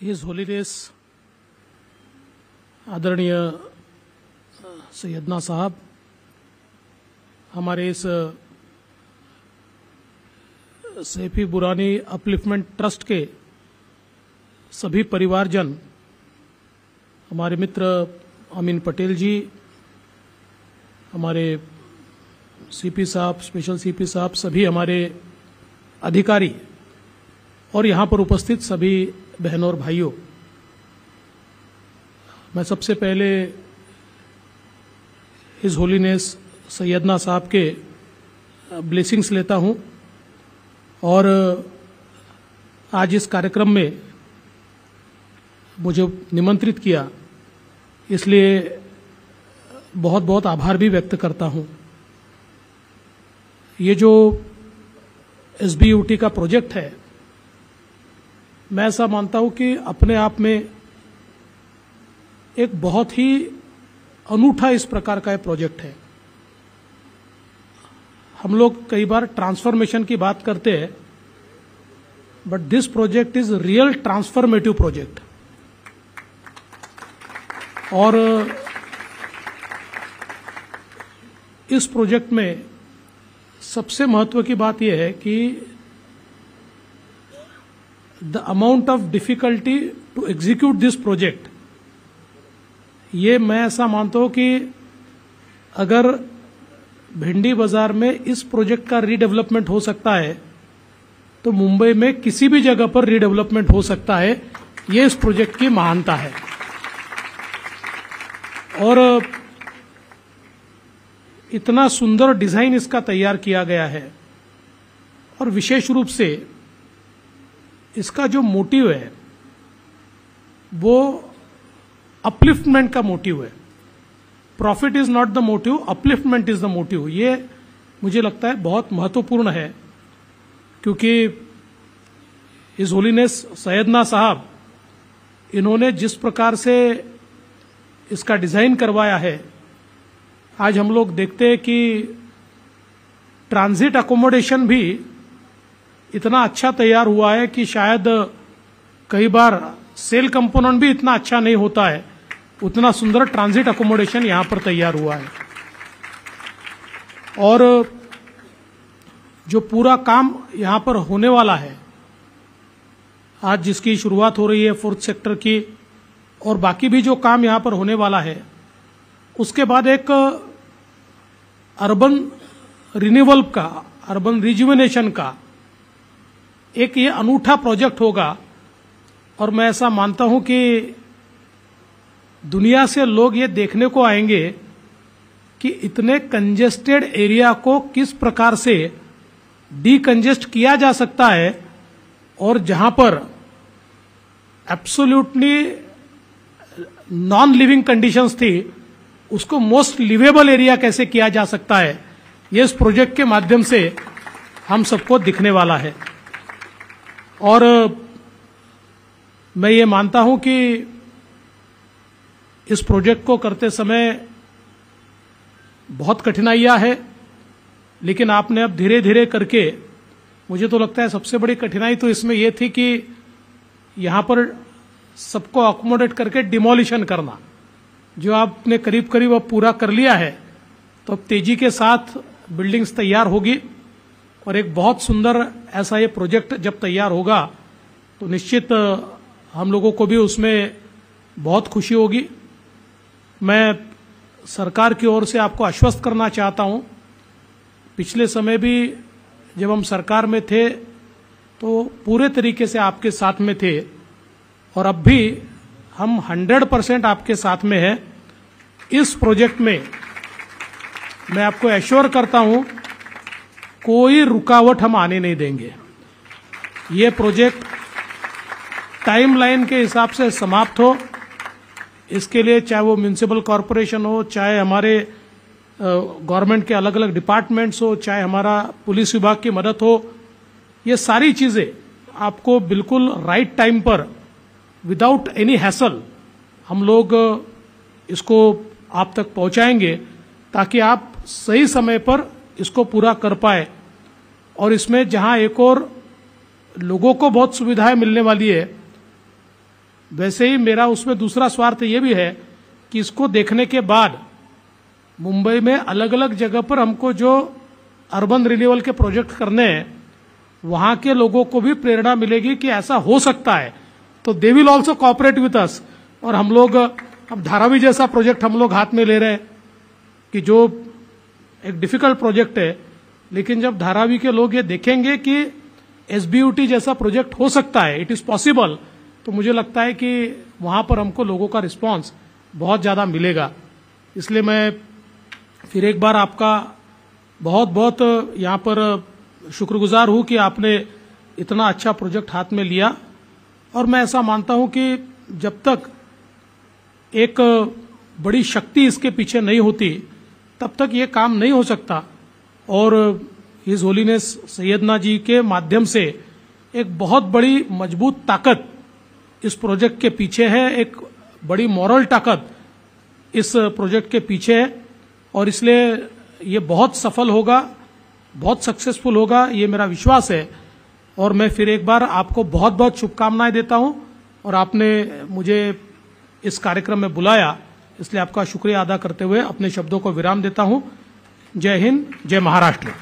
His holiness आदरणीय सैयदना साहब, हमारे इस सैफी बुरानी अपलिफ्टमेंट ट्रस्ट के सभी परिवारजन, हमारे मित्र अमीन पटेल जी, हमारे सीपी साहब, स्पेशल सीपी साहब, सभी हमारे अधिकारी और यहाँ पर उपस्थित सभी बहनों और भाइयों, मैं सबसे पहले हिज होलीनेस सैयदना साहब के ब्लेसिंग्स लेता हूँ और आज इस कार्यक्रम में मुझे निमंत्रित किया, इसलिए बहुत बहुत आभार भी व्यक्त करता हूँ। ये जो एसबीयूटी का प्रोजेक्ट है, मैं ऐसा मानता हूँ कि अपने आप में एक बहुत ही अनूठा इस प्रकार का प्रोजेक्ट है। हम लोग कई बार ट्रांसफॉर्मेशन की बात करते हैं, but this project is real transformative project. और इस प्रोजेक्ट में सबसे महत्व की बात यह है कि the amount of difficulty to execute this project, ये मैं ऐसा मानता हूं कि अगर भिंडी बाजार में इस प्रोजेक्ट का रीडेवलपमेंट हो सकता है तो मुंबई में किसी भी जगह पर रीडेवलपमेंट हो सकता है। ये इस प्रोजेक्ट की महानता है। और इतना सुंदर डिजाइन इसका तैयार किया गया है और विशेष रूप से इसका जो मोटिव है वो अपलिफ्टमेंट का मोटिव है। Profit is not the motive, upliftment is the motive. ये मुझे लगता है बहुत महत्वपूर्ण है, क्योंकि हिज होलीनेस सैयदना साहब, इन्होंने जिस प्रकार से इसका डिजाइन करवाया है, आज हम लोग देखते हैं कि ट्रांजिट अकोमोडेशन भी इतना अच्छा तैयार हुआ है कि शायद कई बार सेल कंपोनेंट भी इतना अच्छा नहीं होता है, उतना सुंदर ट्रांजिट अकोमोडेशन यहां पर तैयार हुआ है। और जो पूरा काम यहां पर होने वाला है, आज जिसकी शुरुआत हो रही है 4th सेक्टर की, और बाकी भी जो काम यहां पर होने वाला है, उसके बाद एक अर्बन रिन्यूअल का, अर्बन रिजुविनेशन का एक ये अनूठा प्रोजेक्ट होगा। और मैं ऐसा मानता हूं कि दुनिया से लोग ये देखने को आएंगे कि इतने कंजेस्टेड एरिया को किस प्रकार से डीकंजेस्ट किया जा सकता है, और जहां पर एब्सोल्युटली नॉन लिविंग कंडीशंस थी, उसको मोस्ट लिवेबल एरिया कैसे किया जा सकता है, ये इस प्रोजेक्ट के माध्यम से हम सबको दिखने वाला है। और मैं ये मानता हूं कि इस प्रोजेक्ट को करते समय बहुत कठिनाइयां हैं, लेकिन आपने अब धीरे धीरे करके, मुझे तो लगता है सबसे बड़ी कठिनाई तो इसमें यह थी कि यहां पर सबको अकोमोडेट करके डिमोलिशन करना, जो आपने करीब करीब अब पूरा कर लिया है। तो अब तेजी के साथ बिल्डिंग्स तैयार होगी और एक बहुत सुंदर ऐसा ये प्रोजेक्ट जब तैयार होगा तो निश्चित हम लोगों को भी उसमें बहुत खुशी होगी। मैं सरकार की ओर से आपको आश्वस्त करना चाहता हूं, पिछले समय भी जब हम सरकार में थे तो पूरे तरीके से आपके साथ में थे, और अब भी हम 100% आपके साथ में हैं। इस प्रोजेक्ट में मैं आपको एश्योर करता हूं, कोई रुकावट हम आने नहीं देंगे। ये प्रोजेक्ट टाइमलाइन के हिसाब से समाप्त हो, इसके लिए चाहे वो म्युनिसिपल कॉरपोरेशन हो, चाहे हमारे गवर्नमेंट के अलग अलग डिपार्टमेंट्स हो, चाहे हमारा पुलिस विभाग की मदद हो, ये सारी चीजें आपको बिल्कुल राइट टाइम पर विदाउट एनी हैसल हम लोग इसको आप तक पहुंचाएंगे, ताकि आप सही समय पर इसको पूरा कर पाए। और इसमें जहां एक और लोगों को बहुत सुविधाएं मिलने वाली है, वैसे ही मेरा उसमें दूसरा स्वार्थ ये भी है कि इसको देखने के बाद मुंबई में अलग अलग जगह पर हमको जो अर्बन रिन्यूअल के प्रोजेक्ट करने हैं, वहां के लोगों को भी प्रेरणा मिलेगी कि ऐसा हो सकता है, तो they will also cooperate with us. और हम लोग अब धारावी जैसा प्रोजेक्ट हम लोग हाथ में ले रहे हैं कि जो एक डिफिकल्ट प्रोजेक्ट है, लेकिन जब धारावी के लोग ये देखेंगे कि एसबीयूटी जैसा प्रोजेक्ट हो सकता है, इट इज पॉसिबल, तो मुझे लगता है कि वहां पर हमको लोगों का रिस्पांस बहुत ज्यादा मिलेगा। इसलिए मैं फिर एक बार आपका बहुत बहुत यहाँ पर शुक्रगुजार हूं कि आपने इतना अच्छा प्रोजेक्ट हाथ में लिया। और मैं ऐसा मानता हूं कि जब तक एक बड़ी शक्ति इसके पीछे नहीं होती तब तक ये काम नहीं हो सकता। और हिज होलीनेस सैयदना जी के माध्यम से एक बहुत बड़ी मजबूत ताकत इस प्रोजेक्ट के पीछे है, एक बड़ी मॉरल ताकत इस प्रोजेक्ट के पीछे है, और इसलिए ये बहुत सफल होगा, बहुत सक्सेसफुल होगा, ये मेरा विश्वास है। और मैं फिर एक बार आपको बहुत बहुत शुभकामनाएं देता हूं, और आपने मुझे इस कार्यक्रम में बुलाया, इसलिए आपका शुक्रिया अदा करते हुए अपने शब्दों को विराम देता हूं। जय हिंद, जय महाराष्ट्र।